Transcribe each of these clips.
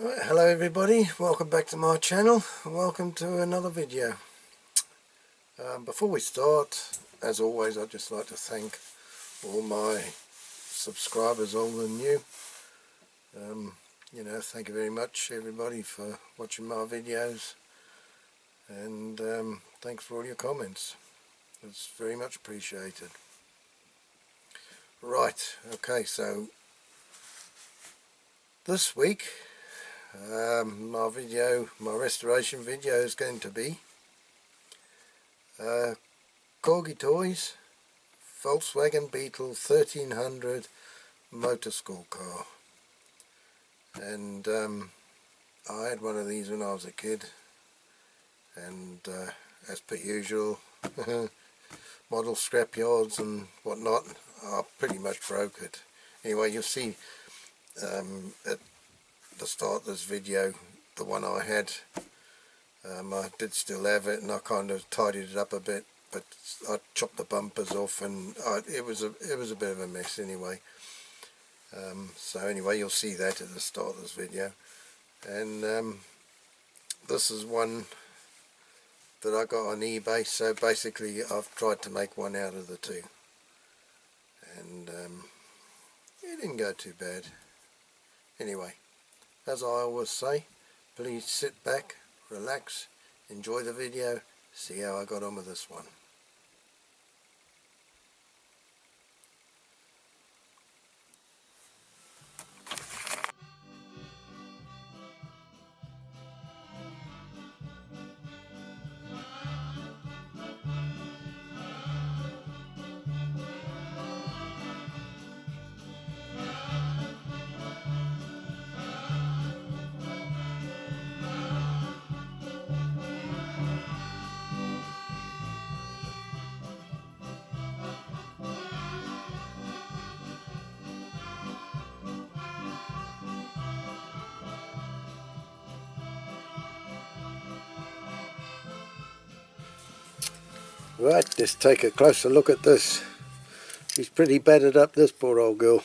Right, hello everybody, welcome back to my channel, welcome to another video. Before we start, as always, I'd just like to thank all my subscribers, old and new. Thank you very much everybody for watching my videos, and thanks for all your comments. It's very much appreciated. Right, okay, so this week my restoration video is going to be Corgi Toys Volkswagen Beetle 1300 motor school car. And I had one of these when I was a kid, and as per usual model scrapyards and whatnot, I pretty much broke it. Anyway, you'll see at the start of this video the one I had. I did still have it, and I kind of tidied it up a bit, but I chopped the bumpers off, and it was a bit of a mess anyway. So anyway, you'll see that at the start of this video. And this is one that I got on eBay, so basically I've tried to make one out of the two, and it didn't go too bad. Anyway, as I always say, please sit back, relax, enjoy the video, see how I got on with this one. Right, let's take a closer look at this. She's pretty battered up, this poor old girl.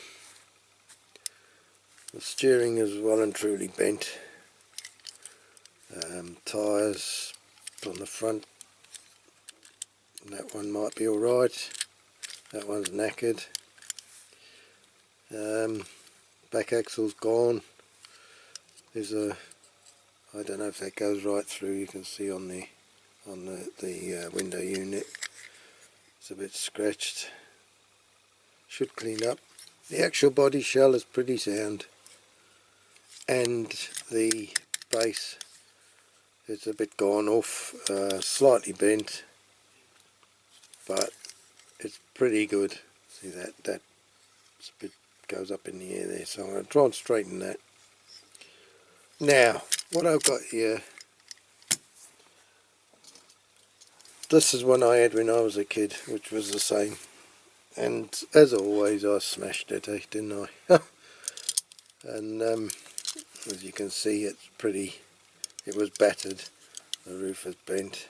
The steering is well and truly bent. Tyres on the front, that one might be alright. That one's knackered. Back axle's gone. There's a, I don't know if that goes right through, you can see on the window unit. It's a bit scratched. Should clean up. The actual body shell is pretty sound, and the base is a bit gone off, slightly bent, but it's pretty good. See that bit goes up in the air there, so I'm going to try and straighten that. Now, what I've got here, this is one I had when I was a kid, which was the same, and as always I smashed it, didn't I? And as you can see, it was battered, the roof is bent,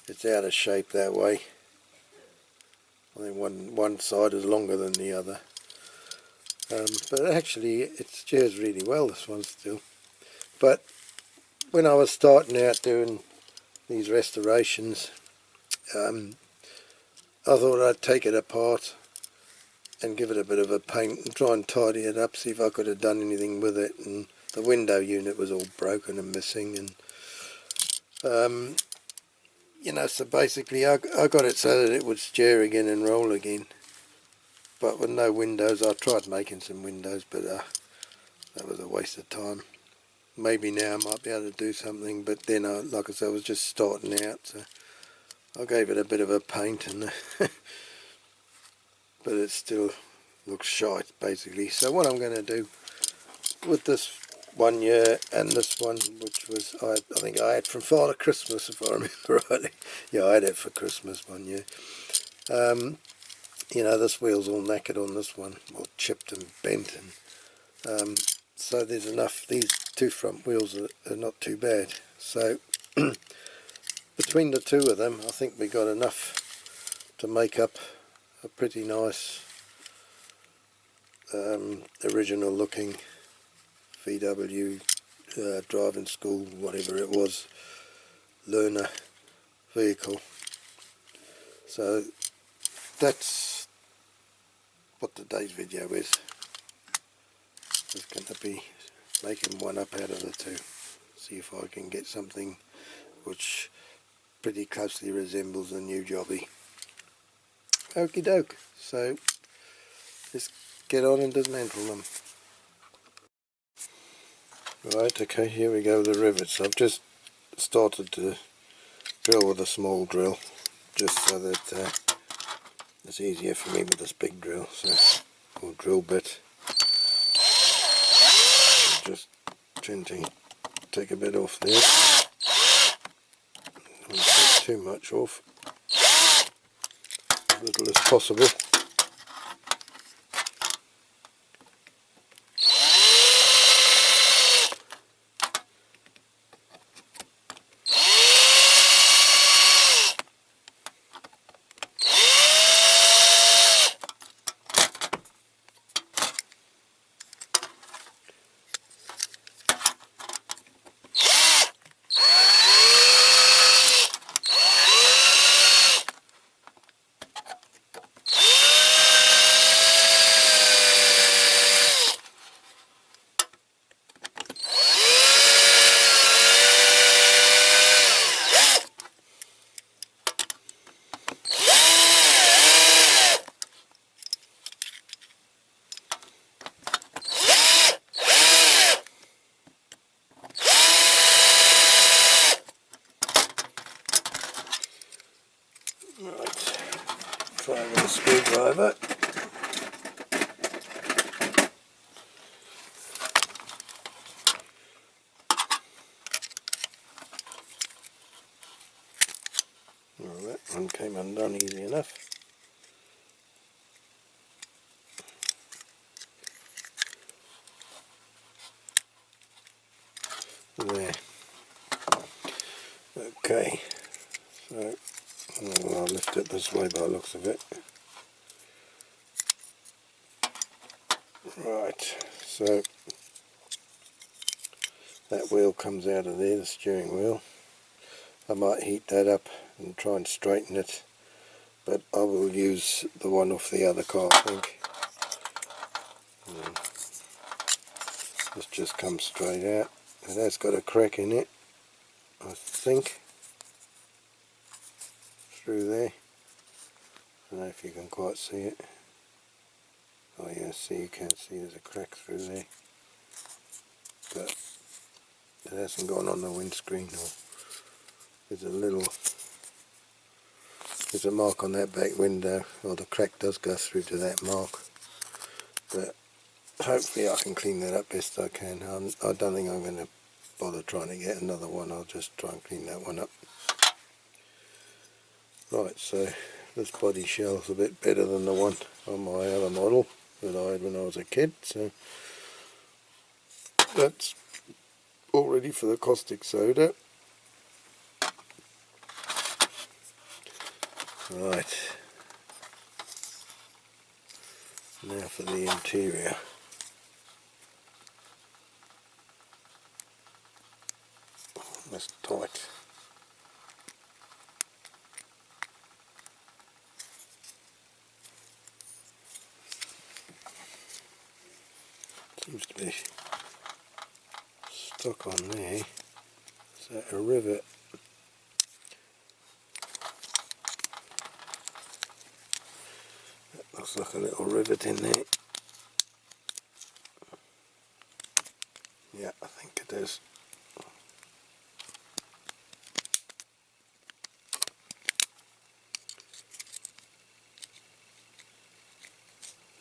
it's out of shape that way. I think one side is longer than the other, but actually it steers really well, this one still. But when I was starting out doing these restorations, I thought I'd take it apart and give it a bit of a paint and try and tidy it up, see if I could have done anything with it. And the window unit was all broken and missing, and so basically I got it so that it would steer again and roll again, but with no windows. I tried making some windows, but that was a waste of time. Maybe now I might be able to do something, but then like I said, I was just starting out, so I gave it a bit of a paint, and but it still looks shite basically. So what I'm going to do with this one year and this one, which was I think I had from Father Christmas, if I remember rightly. Yeah, I had it for Christmas one year. This wheel's all knackered on this one, or chipped and bent, and so there's enough. These two front wheels are not too bad. So between the two of them, I think we got enough to make up a pretty nice original looking VW driving school, whatever it was, learner vehicle. So that's what today's video is. It's going to be making one up out of the two. See if I can get something which pretty closely resembles a new jobby. Okie doke. So let's get on and dismantle them. Right, okay, here we go with the rivets. I've just started to drill with a small drill, just so that it's easier for me with this big drill, or drill bit. Just gently take a bit off there. Don't take too much off, as little as possible. Right, try with a screwdriver. Well, that one came undone easy enough. There. Okay, so I'll lift it this way by the looks of it. Right, so that wheel comes out of there, the steering wheel. I might heat that up and try and straighten it, but I will use the one off the other car, I think. This just comes straight out. It has got a crack in it, I think, through there. I don't know if you can quite see it. Oh yeah, see, you can see there's a crack through there, but it hasn't gone on the windscreen. Or there's a mark on that back window, or the crack does go through to that mark, but hopefully I can clean that up best I can. I don't think I'm going to bother trying to get another one. I'll just try and clean that one up. Right, so this body shell's a bit better than the one on my other model that I had when I was a kid, so that's all ready for the caustic soda. Right, now for the interior. That's tight. Seems to be stuck on there. Is that a rivet? That looks like a little rivet in there. Yeah, I think it is.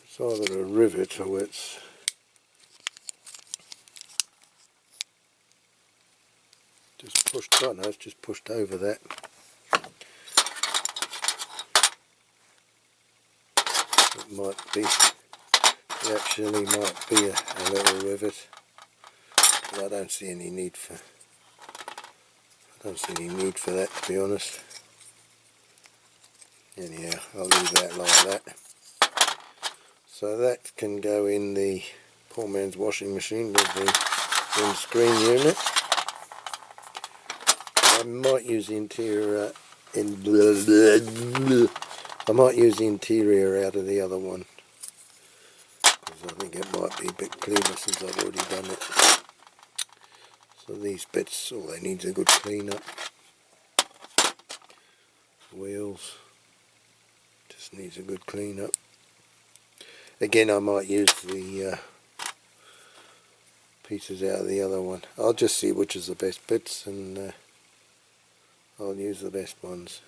It's either a rivet or it's just pushed, oh no, it's just pushed over that. It might be, it actually might be a little rivet, but I don't see any need for, that, to be honest. Anyhow, I'll leave that like that. So that can go in the poor man's washing machine with the screen unit. I might use the interior I might use the interior out of the other one, because I think it might be a bit cleaner since I've already done it. So these bits, all they need is a good clean up. Wheels just needs a good clean up. Again, I might use the pieces out of the other one. I'll just see which is the best bits, and I'll use the best ones.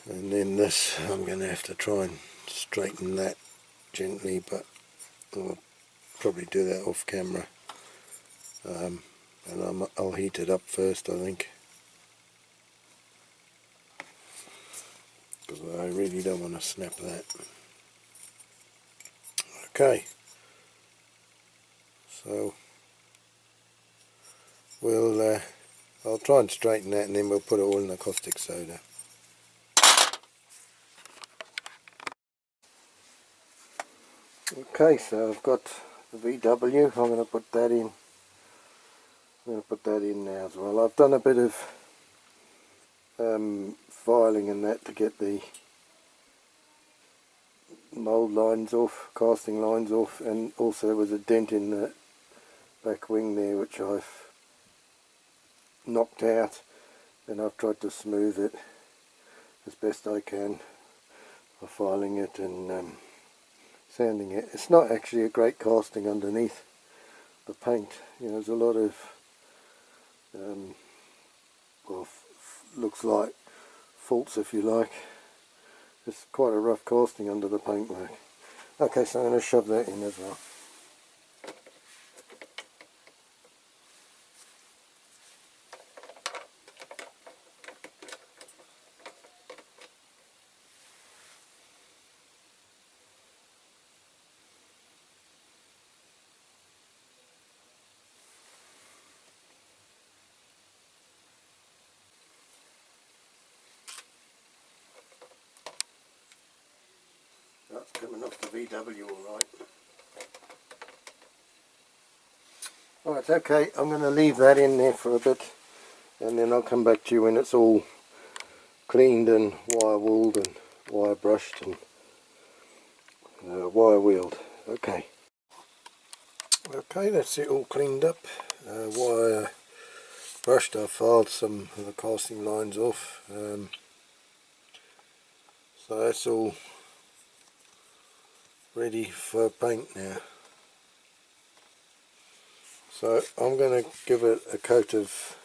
And then this, I'm going to have to try and straighten that gently, but I'll probably do that off camera. And I'll heat it up first, I think, because I really don't want to snap that. Okay, so I'll try and straighten that, and then we'll put it all in the caustic soda. Okay, so I've got the VW. I'm going to put that in. I'm going to put that in now as well. I've done a bit of filing and that to get the mould lines off, casting lines off, and also there was a dent in the back wing there which I've knocked out, and I've tried to smooth it as best I can by filing it and sanding it. It's not actually a great casting underneath the paint. You know, there's a lot of well, looks like faults, if you like. It's quite a rough casting under the paintwork. Okay, so I'm going to shove that in as well. That's coming off the VW alright. Alright, okay, I'm going to leave that in there for a bit, and then I'll come back to you when it's all cleaned and wire wooled and wire brushed and wire wheeled. Okay. Okay, that's it all cleaned up. Wire brushed. I filed some of the casting lines off. So that's all ready for paint now. So I'm going to give it a coat of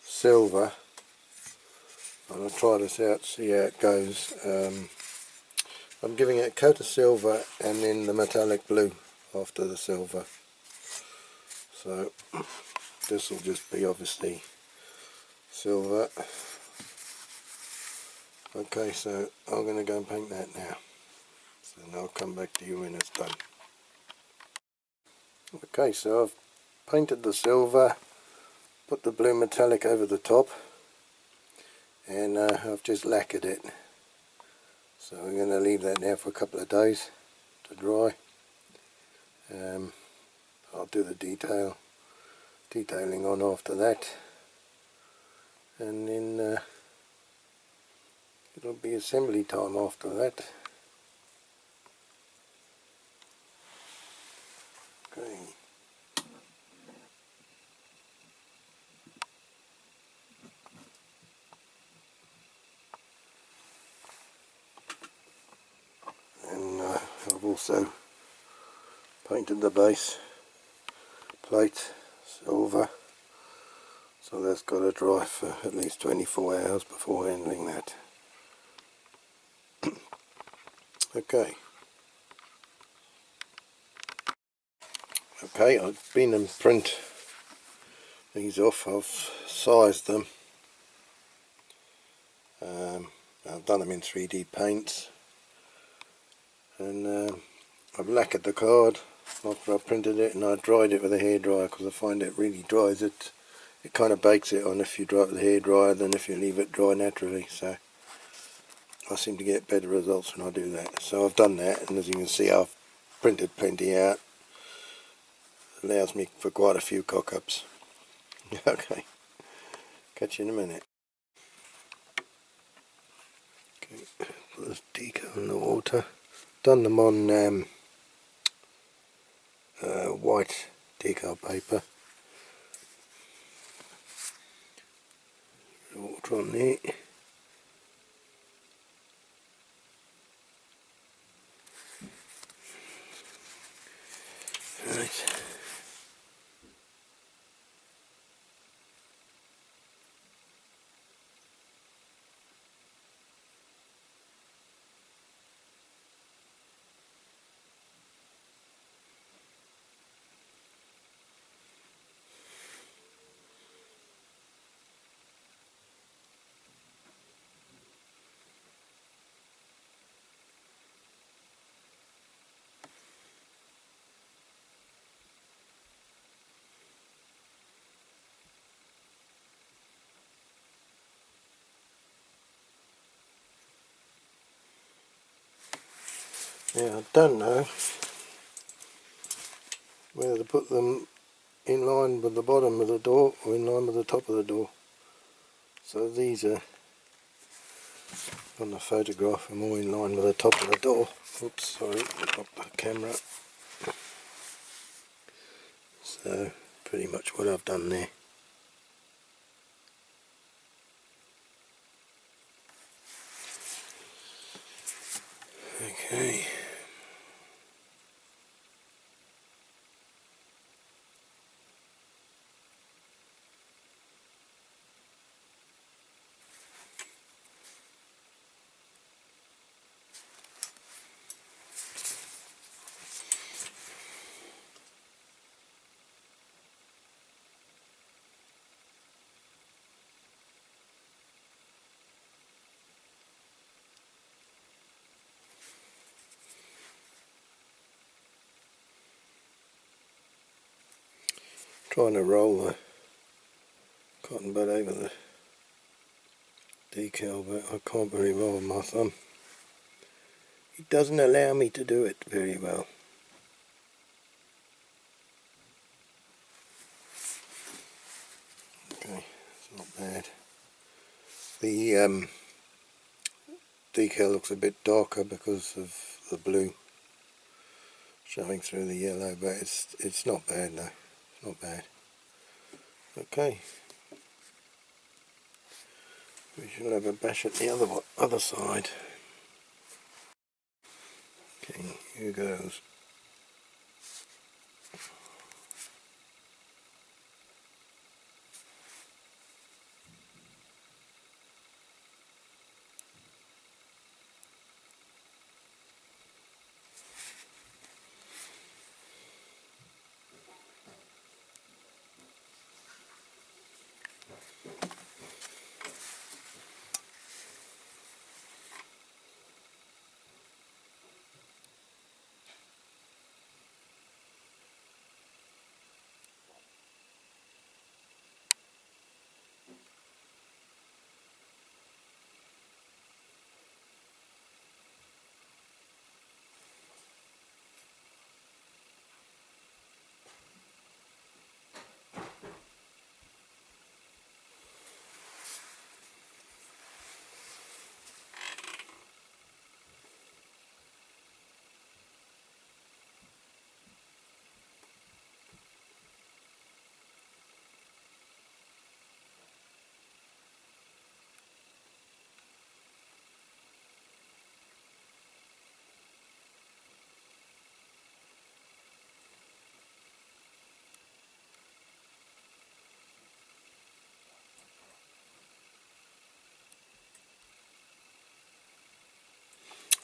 silver. I'm going to try this out, see how it goes. I'm giving it a coat of silver and then the metallic blue after the silver. So this will just be obviously silver. Okay, so I'm going to go and paint that now. So then I'll come back to you when it's done. Okay, so I've painted the silver, put the blue metallic over the top, and I've just lacquered it. So we're going to leave that now for a couple of days to dry. I'll do the detailing on after that, and then it'll be assembly time after that. Okay. And I've also painted the base plate silver, so that's got to dry for at least 24 hours before handling that. Okay. Okay, I've been and print these off. I've sized them. I've done them in 3D paints, and I've lacquered the card after I printed it, and I dried it with a hairdryer because I find it really dries it. It kind of bakes it on if you dry it with a hairdryer than if you leave it dry naturally. So I seem to get better results when I do that. So I've done that, and as you can see, I've printed plenty out. Allows me for quite a few cock-ups. Okay, catch you in a minute. Okay, put this decal in the water. Done them on white decal paper. Water on there. Right. Yeah, I don't know whether to put them in line with the bottom of the door or in line with the top of the door. So these are, on the photograph, are more in line with the top of the door. Oops, sorry, dropped the camera. So pretty much what I've done there. Okay. Trying to roll the cotton bud over the decal, but I can't very well with my thumb. It doesn't allow me to do it very well. Okay, it's not bad. The decal looks a bit darker because of the blue showing through the yellow, but it's not bad though. It's not bad. Okay, we shall have a bash at the other side. Okay, here goes.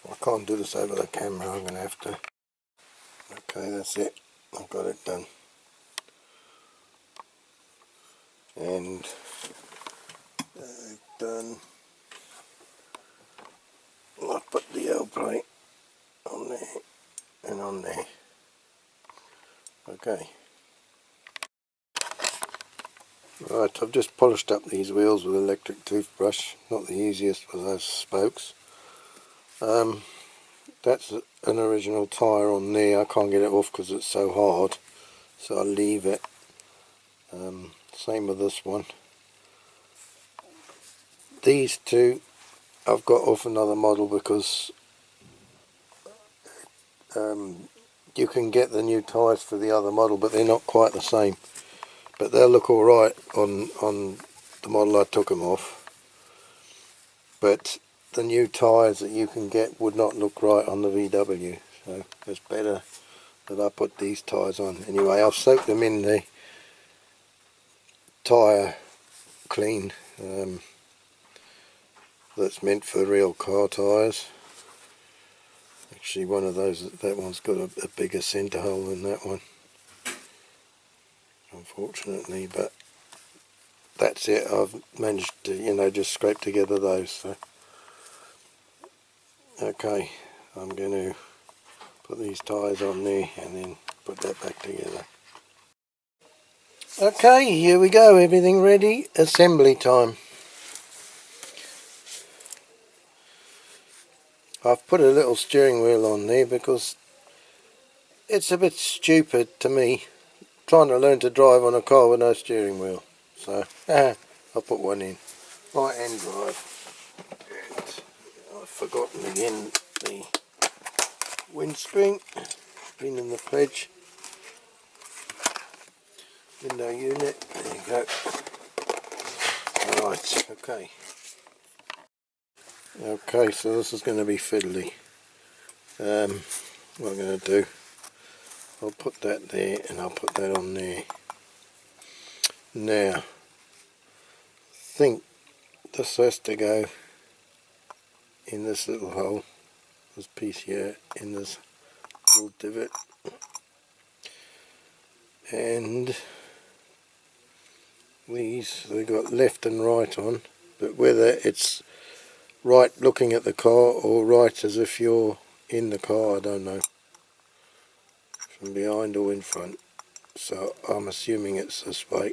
I can't do this over the camera, I'm going to have to. Okay, that's it. I've got it done. And done. I've put the L plate on there and on there. Okay. Right, I've just polished up these wheels with an electric toothbrush. Not the easiest with those spokes. That's an original tyre on there. I can't get it off because it's so hard, so I'll leave it. Same with this one. These two I've got off another model because you can get the new tyres for the other model, but they're not quite the same. But they'll look alright on the model I took them off. But the new tyres that you can get would not look right on the VW. So it's better that I put these tyres on. Anyway, I've soaked them in the tyre clean that's meant for real car tyres. Actually, one of those, that one's got a bigger centre hole than that one, unfortunately, but that's it. I've managed to, you know, just scrape together those. So okay, I'm going to put these tyres on there and then put that back together. Okay, here we go, everything ready, assembly time. I've put a little steering wheel on there because it's a bit stupid to me trying to learn to drive on a car with no steering wheel. So I'll put one in. Right hand drive. And I've forgotten again the windscreen. Been in the pledge. Window unit. There you go. Right, okay. Okay, so this is going to be fiddly. What I'm going to do, I'll put that there and I'll put that on there. Now, I think this has to go in this little hole, this piece here, in this little divot. And these, they've got left and right on, but whether it's right looking at the car or right as if you're in the car, I don't know. From behind or in front. So I'm assuming it's this way.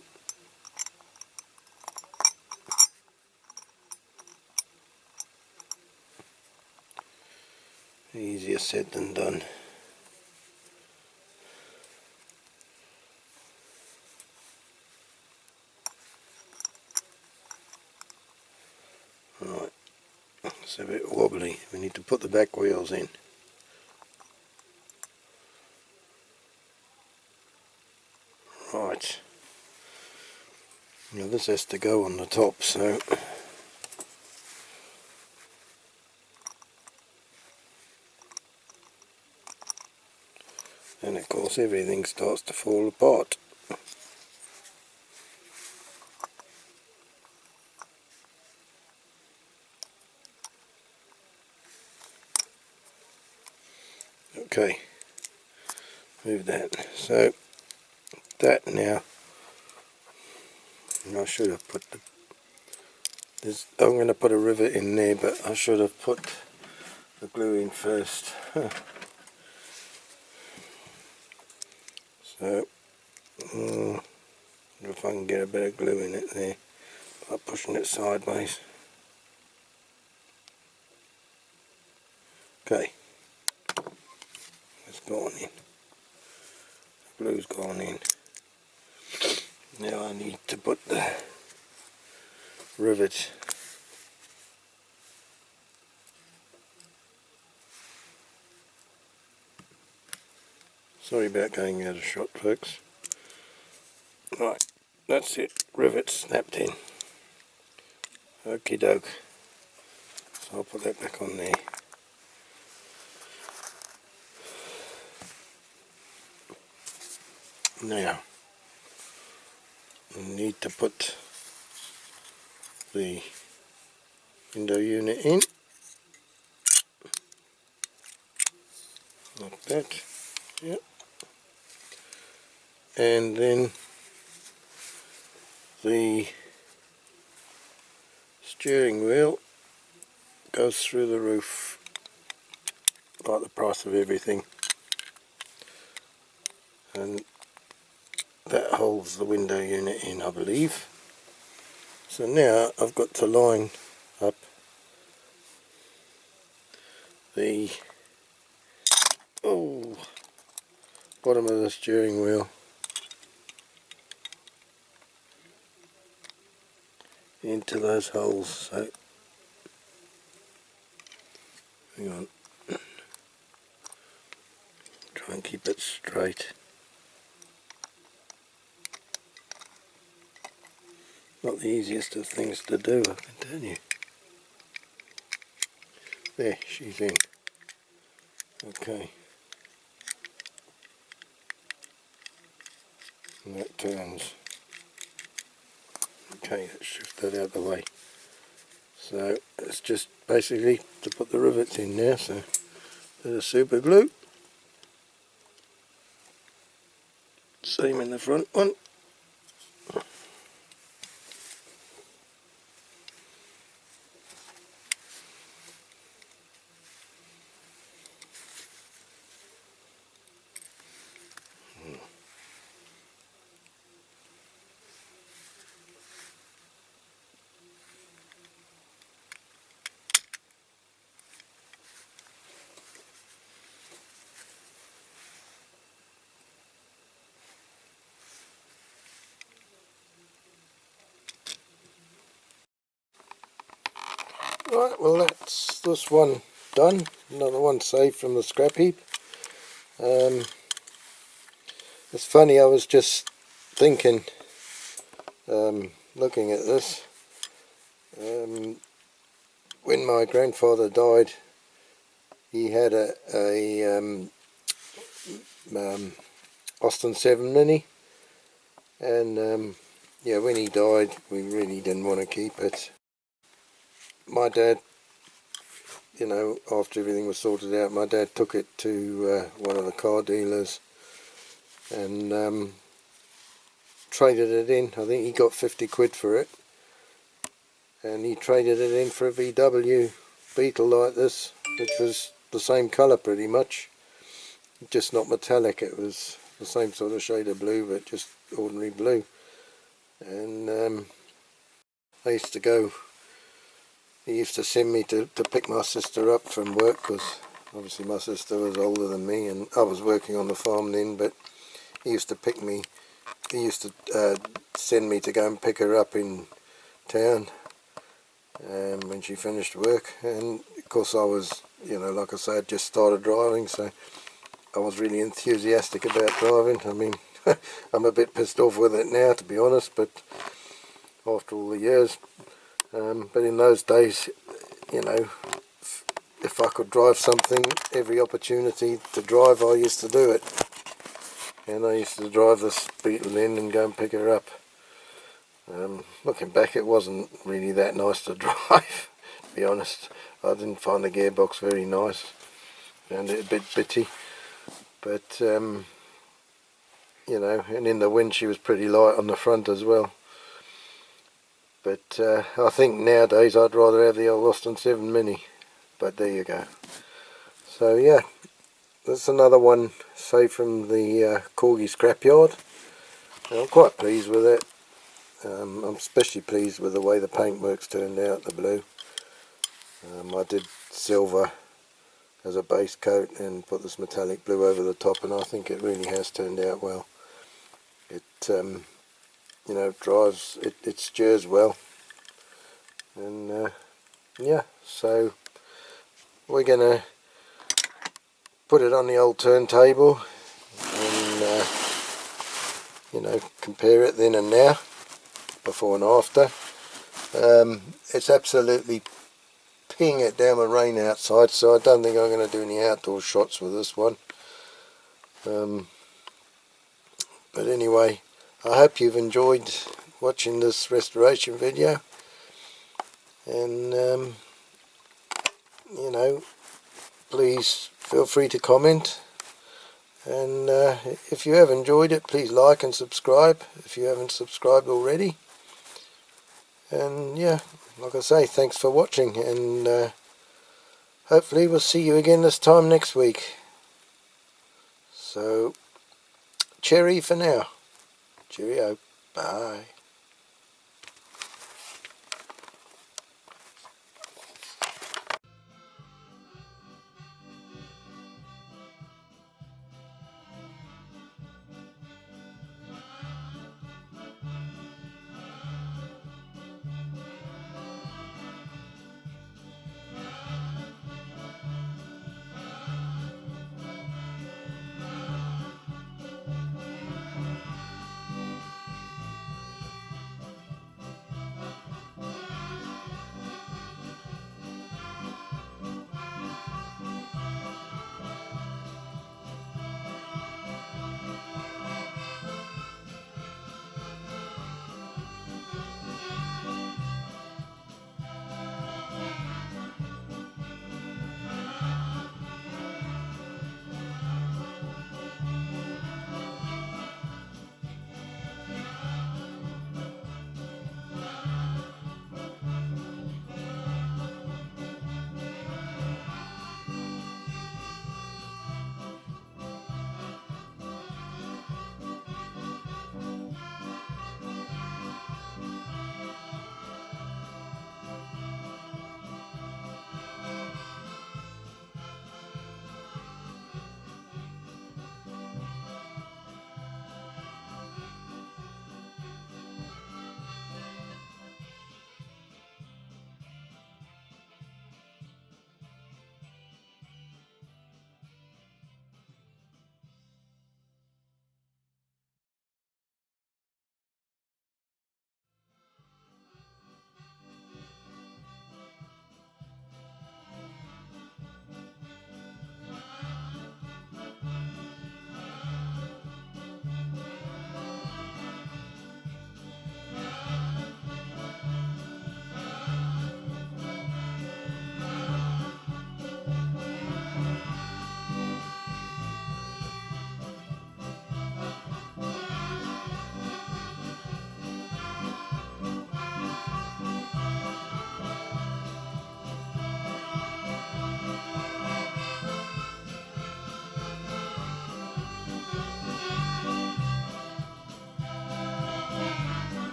Easier said than done. Right, it's a bit wobbly. We need to put the back wheels in. Right. Now this has to go on the top, so and of course everything starts to fall apart. Okay, move that. So that now, and I should have put I'm going to put a rivet in there, but I should have put the glue in first. So if I can get a bit of glue in it there by pushing it sideways. Okay, it's gone in. The glue's gone in. Now I need to put the rivet. Sorry about going out of shot, folks. Right, that's it. Rivet snapped in. Okie doke. So I'll put that back on there. Now, we need to put the window unit in. Like that. Yep. And then the steering wheel goes through the roof like the price of everything, and that holds the window unit in, I believe. So now I've got to line up the Oh, bottom of the steering wheel into those holes. So hang on, try and keep it straight. Not the easiest of things to do, I can tell you. There, she's in. Okay. And that turns. Okay, let's shift that out of the way. So it's just basically to put the rivets in now, so bit of super glue. Same in the front one. Right, well that's this one done. Another one saved from the scrap heap. It's funny, I was just thinking, looking at this, when my grandfather died, he had a Austin 7 Mini, and yeah, when he died we really didn't want to keep it. My dad, you know, after everything was sorted out, my dad took it to one of the car dealers and traded it in. I think he got 50 quid for it, and he traded it in for a VW Beetle like this, which was the same colour pretty much, just not metallic. It was the same sort of shade of blue, but just ordinary blue. And I used to go, he used to send me to pick my sister up from work, because obviously my sister was older than me and I was working on the farm then, but he used to pick me, he used to send me to go and pick her up in town when she finished work. And of course I was, you know, like I say, I'd just started driving, so I was really enthusiastic about driving. I mean, I'm a bit pissed off with it now, to be honest, but after all the years. But in those days, you know, if I could drive something, every opportunity to drive, I used to do it. And I used to drive this Beetle in and go and pick her up. Looking back, it wasn't really that nice to drive, to be honest. I didn't find the gearbox very nice. Found it a bit bitty. But, you know, and in the wind she was pretty light on the front as well. But I think nowadays I'd rather have the old Austin 7 Mini. But there you go. So yeah, that's another one saved from the Corgi scrapyard. I'm quite pleased with it. I'm especially pleased with the way the paintwork's turned out, the blue. I did silver as a base coat and put this metallic blue over the top, and I think it really has turned out well. It you know, drives, it steers well, and yeah, so we're gonna put it on the old turntable and you know, compare it then and now, before and after. It's absolutely peeing it down with rain outside, so I don't think I'm going to do any outdoor shots with this one. But anyway, I hope you've enjoyed watching this restoration video, and you know, please feel free to comment, and if you have enjoyed it, please like and subscribe if you haven't subscribed already. And yeah, like I say, thanks for watching, and hopefully we'll see you again this time next week. So, cheery for now. Cheerio. Bye.